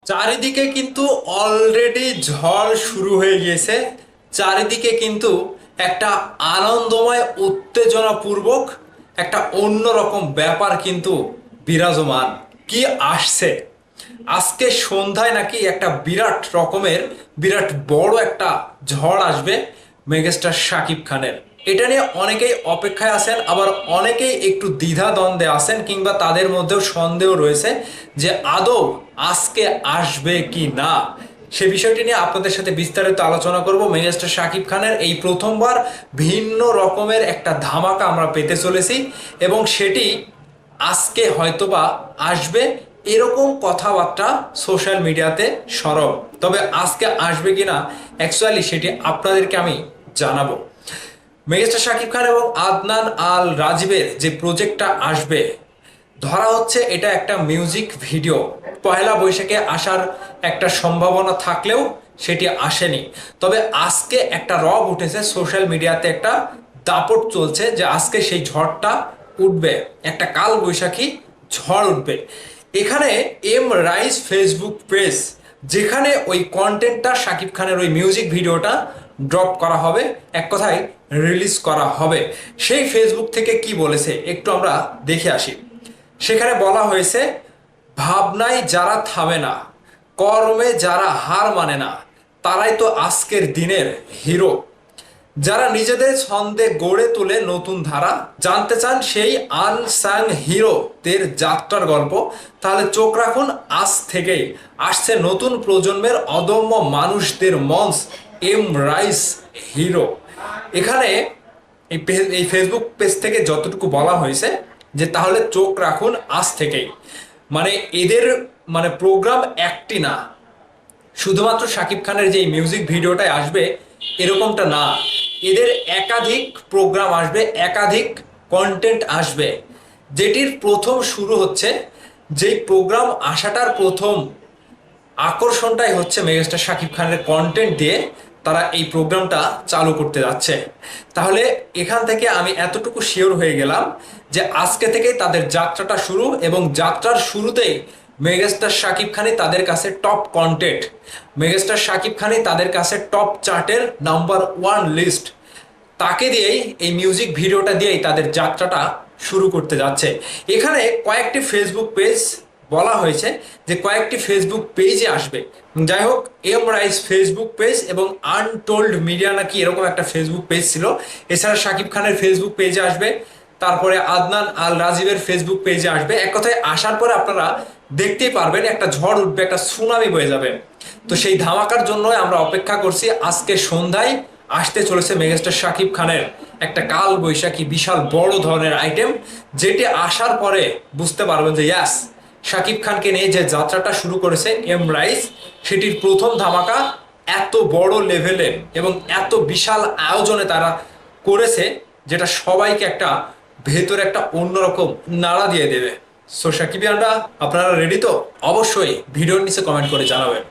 চারিদিকে কিন্তু অলরেডি ঝড় শুরু হয়ে গিয়েছে। চারিদিকে কিন্তু একটা আনন্দময় উত্তেজনাপূর্বক একটা অন্যরকম ব্যাপার কিন্তু বিরাজমান। কি আসছে আজকে সন্ধ্যায় নাকি একটা বিরাট রকমের বিরাট বড় একটা ঝড় আসবে মেগাস্টার শাকিব খানের। এটা নিয়ে অনেকেই অপেক্ষায় আছেন, আবার অনেকেই একটু দ্বিধা দ্বন্দ্বে আছেন, কিংবা তাদের মধ্যেও সন্দেহ রয়েছে যে আদৌ আজকে আসবে কি না। সে বিষয়টি নিয়ে আপনাদের সাথে বিস্তারিত আলোচনা করব। মেগাস্টার শাকিব খানের এই প্রথমবার ভিন্ন রকমের একটা ধামাকা আমরা পেতে চলেছি, এবং সেটি আজকে হয়তোবা আসবে এরকম কথাবার্তা সোশ্যাল মিডিয়াতে সরব। তবে আজকে আসবে কিনা অ্যাকচুয়ালি সেটি আপনাদেরকে আমি জানাবো। মেগাস্টার শাকিব খান এবং আদনান আল রাজীবের যে প্রজেক্টটা আসবে, ধরা হচ্ছে এটা একটা মিউজিক ভিডিও। পয়লা বৈশাখে আসার একটা সম্ভাবনা থাকলেও সেটি আসেনি। তবে আজকে একটা রব উঠেছে সোশ্যাল মিডিয়াতে, একটা দাপট চলছে যে আজকে সেই ঝড়টা উঠবে, একটা কাল বৈশাখী ঝড় উঠবে। এখানে এম রাইস ফেসবুক পেজ, যেখানে ওই কন্টেন্টটা শাকিব খানের ওই মিউজিক ভিডিওটা ড্রপ করা হবে, এক কথায় রিলিজ করা হবে, সেই ফেসবুক থেকে কি বলেছে একটু আমরা দেখে আসি। সেখানে বলা হয়েছে, ভাবনায় যারা থামে না, কর্মে যারা হার মানে না, তারাই তো আজকের দিনের হিরো। যারা নিজেদের ছন্দে গড়ে তোলে নতুন ধারা, জানতে চান সেই আনসাং হিরোদের যাত্রার গল্প, তাহলে চোখ রাখুন। আজ থেকেই আসছে নতুন প্রজন্মের অদম্য মানুষদের মঞ্চ, এম রাইস হিরো। এখানে এই ফেসবুক পেজ থেকে যতটুকু বলা হয়েছে যে তাহলে চোখ রাখুন আজ থেকেই, মানে এদের মানে প্রোগ্রাম একটি না, শুধুমাত্র শাকিব খানের যে মিউজিক ভিডিওটাই আসবে এরকমটা না, এদের একাধিক প্রোগ্রাম আসবে, একাধিক কন্টেন্ট আসবে। যেটির প্রথম শুরু হচ্ছে, যেই প্রোগ্রাম আসাটার প্রথম আকর্ষণটাই হচ্ছে মেগাস্টার শাকিব খানের কন্টেন্ট দিয়ে তারা এই প্রোগ্রামটা চালু করতে যাচ্ছে। তাহলে এখান থেকে আমি এতটুকু শিওর হয়ে গেলাম যে আজকে থেকেই তাদের যাত্রাটা শুরু, এবং যাত্রার শুরুতেই মেগাস্টার শাকিব খানই তাদের কাছে টপ কন্টেন্ট, মেগাস্টার শাকিব খানই তাদের কাছে টপ চার্টের নাম্বার ওয়ান লিস্ট। তাকে দিয়েই এই মিউজিক ভিডিওটা দিয়েই তাদের যাত্রাটা শুরু করতে যাচ্ছে। এখানে কয়েকটি ফেসবুক পেজ বলা হয়েছে যে কয়েকটি ফেসবুক পেজে আসবে। যাই হোক, এম রাইস ফেসবুক পেজ এবং আনটোল্ড মিডিয়া নাকি এরকম একটা ফেসবুক পেজ ছিল। এছাড়া শাকিব খানের ফেসবুক পেজে আসবে, তারপরে আদনান আল রাজীবের ফেসবুক পেজে আসবে। এক কথায় আসার পরে আপনারা দেখতেই পারবেন একটা ঝড় উঠবে, একটা সুনামি বয়ে যাবে। তো সেই ধামাকার জন্য আমরা অপেক্ষা করছি। আজকে সন্ধ্যায় আসতে চলেছে মেগাস্টার শাকিব খানের একটা কাল বৈশাখী বিশাল বড় ধরনের আইটেম, যেটি আসার পরে বুঝতে পারবেন যে ইয়াস, শাকিব খানকে নিয়ে যে যাত্রাটা শুরু করেছে এম রাইস, সেটির প্রথম ধামাকা এত বড় লেভেলে এবং এত বিশাল আয়োজনে তারা করেছে, যেটা সবাইকে একটা ভেতরে একটা অন্যরকম নাড়া দিয়ে দেবে। সো সাকিবিয়ানরা, আপনারা রেডি তো? অবশ্যই ভিডিওর নিচে কমেন্ট করে জানাবেন।